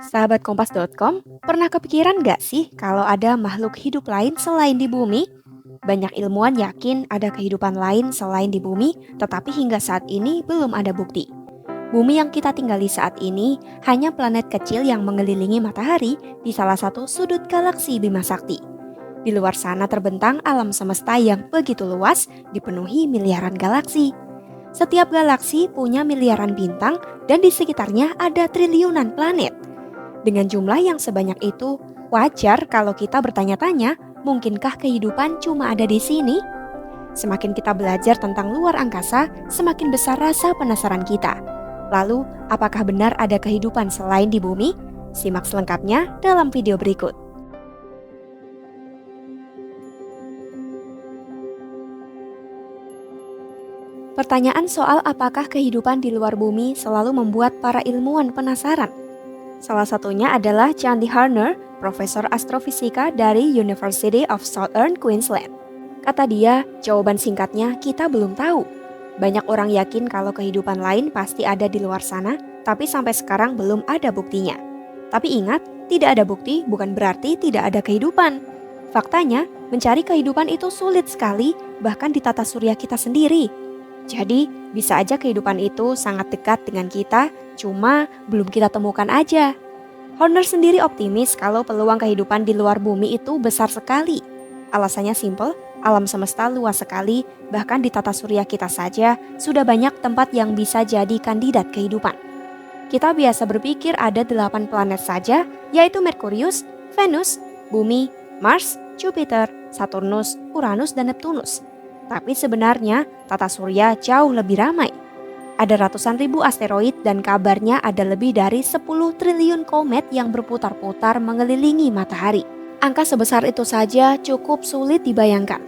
Sahabat Kompas.com, pernah kepikiran nggak sih kalau ada makhluk hidup lain selain di bumi? Banyak ilmuwan yakin ada kehidupan lain selain di bumi, tetapi hingga saat ini belum ada bukti. Bumi yang kita tinggali saat ini hanya planet kecil yang mengelilingi matahari di salah satu sudut galaksi Bima Sakti. Di luar sana terbentang alam semesta yang begitu luas, dipenuhi miliaran galaksi. Setiap galaksi punya miliaran bintang dan di sekitarnya ada triliunan planet. Dengan jumlah yang sebanyak itu, wajar kalau kita bertanya-tanya, mungkinkah kehidupan cuma ada di sini? Semakin kita belajar tentang luar angkasa, semakin besar rasa penasaran kita. Lalu, apakah benar ada kehidupan selain di bumi? Simak selengkapnya dalam video berikut. Pertanyaan soal apakah kehidupan di luar bumi selalu membuat para ilmuwan penasaran. Salah satunya adalah Chandy Harner, profesor astrofisika dari University of Southern Queensland. Kata dia, jawaban singkatnya kita belum tahu. Banyak orang yakin kalau kehidupan lain pasti ada di luar sana, tapi sampai sekarang belum ada buktinya. Tapi ingat, tidak ada bukti bukan berarti tidak ada kehidupan. Faktanya, mencari kehidupan itu sulit sekali, bahkan di tata surya kita sendiri. Jadi, bisa aja kehidupan itu sangat dekat dengan kita, cuma belum kita temukan aja. Horner sendiri optimis kalau peluang kehidupan di luar bumi itu besar sekali. Alasannya simpel, alam semesta luas sekali, bahkan di tata surya kita saja sudah banyak tempat yang bisa jadi kandidat kehidupan. Kita biasa berpikir ada 8 planet saja, yaitu Merkurius, Venus, Bumi, Mars, Jupiter, Saturnus, Uranus, dan Neptunus. Tapi sebenarnya tata surya jauh lebih ramai. Ada ratusan ribu asteroid dan kabarnya ada lebih dari 10 triliun komet yang berputar-putar mengelilingi matahari. Angka sebesar itu saja cukup sulit dibayangkan.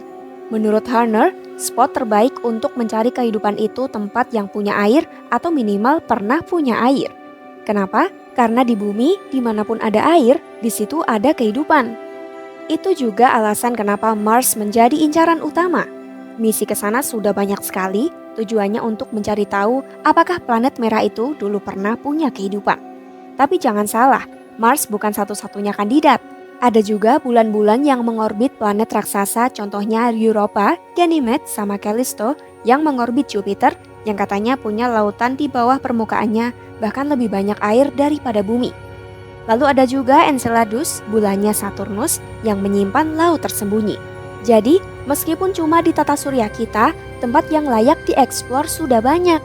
Menurut Harner, spot terbaik untuk mencari kehidupan itu tempat yang punya air atau minimal pernah punya air. Kenapa? Karena di bumi, dimanapun ada air, di situ ada kehidupan. Itu juga alasan kenapa Mars menjadi incaran utama. Misi ke sana sudah banyak sekali, tujuannya untuk mencari tahu apakah planet merah itu dulu pernah punya kehidupan. Tapi jangan salah, Mars bukan satu-satunya kandidat. Ada juga bulan-bulan yang mengorbit planet raksasa, contohnya Europa, Ganymede, sama Callisto yang mengorbit Jupiter yang katanya punya lautan di bawah permukaannya, bahkan lebih banyak air daripada bumi. Lalu ada juga Enceladus, bulannya Saturnus, yang menyimpan laut tersembunyi. Jadi, meskipun cuma di tata surya kita, tempat yang layak dieksplor sudah banyak.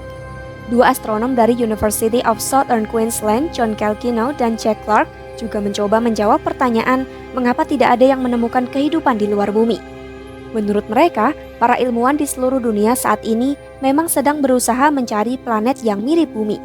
Dua astronom dari University of Southern Queensland, John Calkino dan Jack Clark, juga mencoba menjawab pertanyaan mengapa tidak ada yang menemukan kehidupan di luar bumi. Menurut mereka, para ilmuwan di seluruh dunia saat ini memang sedang berusaha mencari planet yang mirip bumi.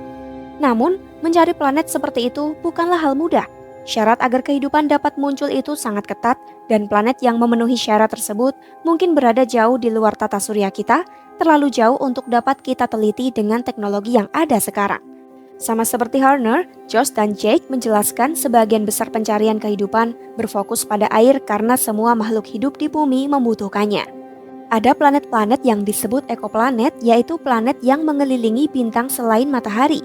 Namun, mencari planet seperti itu bukanlah hal mudah. Syarat agar kehidupan dapat muncul itu sangat ketat dan planet yang memenuhi syarat tersebut mungkin berada jauh di luar tata surya kita, terlalu jauh untuk dapat kita teliti dengan teknologi yang ada sekarang. Sama seperti Harner, Josh dan Jake menjelaskan sebagian besar pencarian kehidupan berfokus pada air karena semua makhluk hidup di bumi membutuhkannya. Ada planet-planet yang disebut ekoplanet, yaitu planet yang mengelilingi bintang selain matahari.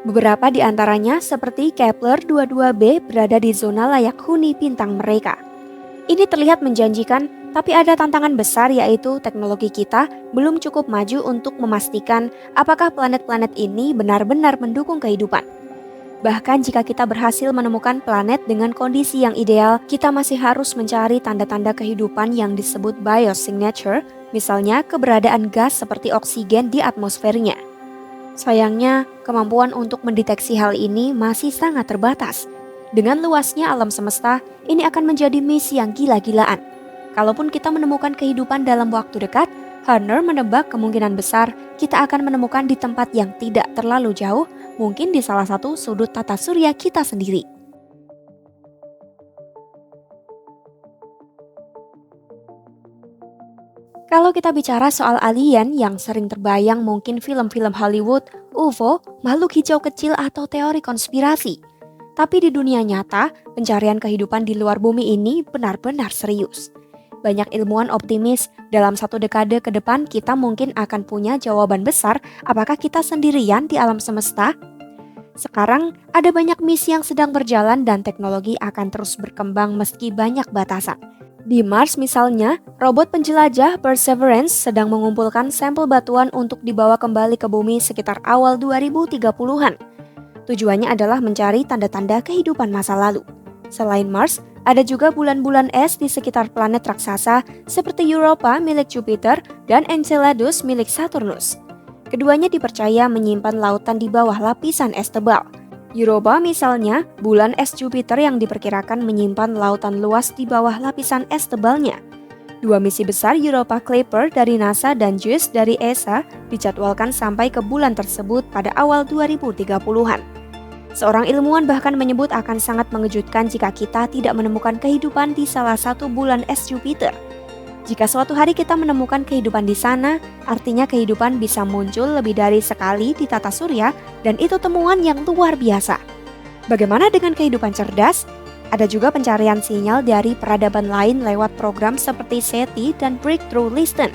Beberapa di antaranya seperti Kepler 22b berada di zona layak huni bintang mereka. Ini terlihat menjanjikan, tapi ada tantangan besar yaitu teknologi kita belum cukup maju untuk memastikan apakah planet-planet ini benar-benar mendukung kehidupan. Bahkan jika kita berhasil menemukan planet dengan kondisi yang ideal, kita masih harus mencari tanda-tanda kehidupan yang disebut biosignature, misalnya keberadaan gas seperti oksigen di atmosfernya. Sayangnya, kemampuan untuk mendeteksi hal ini masih sangat terbatas. Dengan luasnya alam semesta, ini akan menjadi misi yang gila-gilaan. Kalaupun kita menemukan kehidupan dalam waktu dekat, Harner menebak kemungkinan besar kita akan menemukan di tempat yang tidak terlalu jauh, mungkin di salah satu sudut tata surya kita sendiri. Kalau kita bicara soal alien yang sering terbayang mungkin film-film Hollywood, UFO, makhluk hijau kecil atau teori konspirasi. Tapi di dunia nyata, pencarian kehidupan di luar bumi ini benar-benar serius. Banyak ilmuwan optimis dalam 1 dekade ke depan kita mungkin akan punya jawaban besar apakah kita sendirian di alam semesta. Sekarang, ada banyak misi yang sedang berjalan dan teknologi akan terus berkembang meski banyak batasan. Di Mars misalnya, robot penjelajah Perseverance sedang mengumpulkan sampel batuan untuk dibawa kembali ke bumi sekitar awal 2030-an. Tujuannya adalah mencari tanda-tanda kehidupan masa lalu. Selain Mars, ada juga bulan-bulan es di sekitar planet raksasa seperti Europa milik Jupiter dan Enceladus milik Saturnus. Keduanya dipercaya menyimpan lautan di bawah lapisan es tebal. Europa misalnya, bulan es Jupiter yang diperkirakan menyimpan lautan luas di bawah lapisan es tebalnya. Dua misi besar Europa Clipper dari NASA dan JUICE dari ESA dijadwalkan sampai ke bulan tersebut pada awal 2030-an. Seorang ilmuwan bahkan menyebut akan sangat mengejutkan jika kita tidak menemukan kehidupan di salah satu bulan es Jupiter. Jika suatu hari kita menemukan kehidupan di sana, artinya kehidupan bisa muncul lebih dari sekali di tata surya dan itu temuan yang luar biasa. Bagaimana dengan kehidupan cerdas? Ada juga pencarian sinyal dari peradaban lain lewat program seperti SETI dan Breakthrough Listen.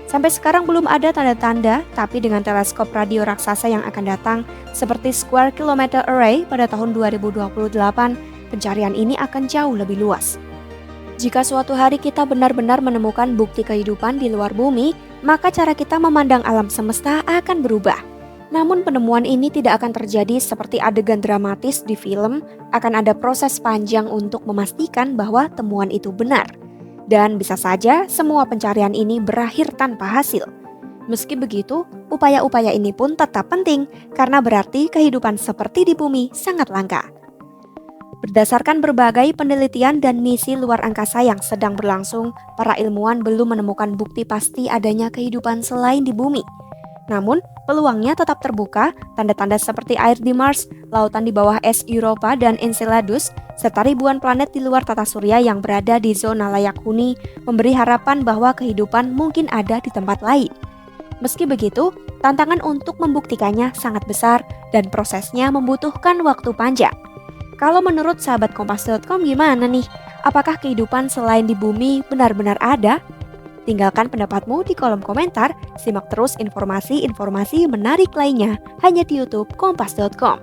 Sampai sekarang belum ada tanda-tanda, tapi dengan teleskop radio raksasa yang akan datang seperti Square Kilometre Array pada tahun 2028, pencarian ini akan jauh lebih luas. Jika suatu hari kita benar-benar menemukan bukti kehidupan di luar bumi, maka cara kita memandang alam semesta akan berubah. Namun penemuan ini tidak akan terjadi seperti adegan dramatis di film, akan ada proses panjang untuk memastikan bahwa temuan itu benar. Dan bisa saja semua pencarian ini berakhir tanpa hasil. Meski begitu, upaya-upaya ini pun tetap penting karena berarti kehidupan seperti di bumi sangat langka. Berdasarkan berbagai penelitian dan misi luar angkasa yang sedang berlangsung, para ilmuwan belum menemukan bukti pasti adanya kehidupan selain di bumi. Namun, peluangnya tetap terbuka, tanda-tanda seperti air di Mars, lautan di bawah es Europa dan Enceladus, serta ribuan planet di luar tata surya yang berada di zona layak huni, memberi harapan bahwa kehidupan mungkin ada di tempat lain. Meski begitu, tantangan untuk membuktikannya sangat besar dan prosesnya membutuhkan waktu panjang. Kalau menurut sahabat Kompas.com gimana nih? Apakah kehidupan selain di bumi benar-benar ada? Tinggalkan pendapatmu di kolom komentar, simak terus informasi-informasi menarik lainnya hanya di YouTube Kompas.com.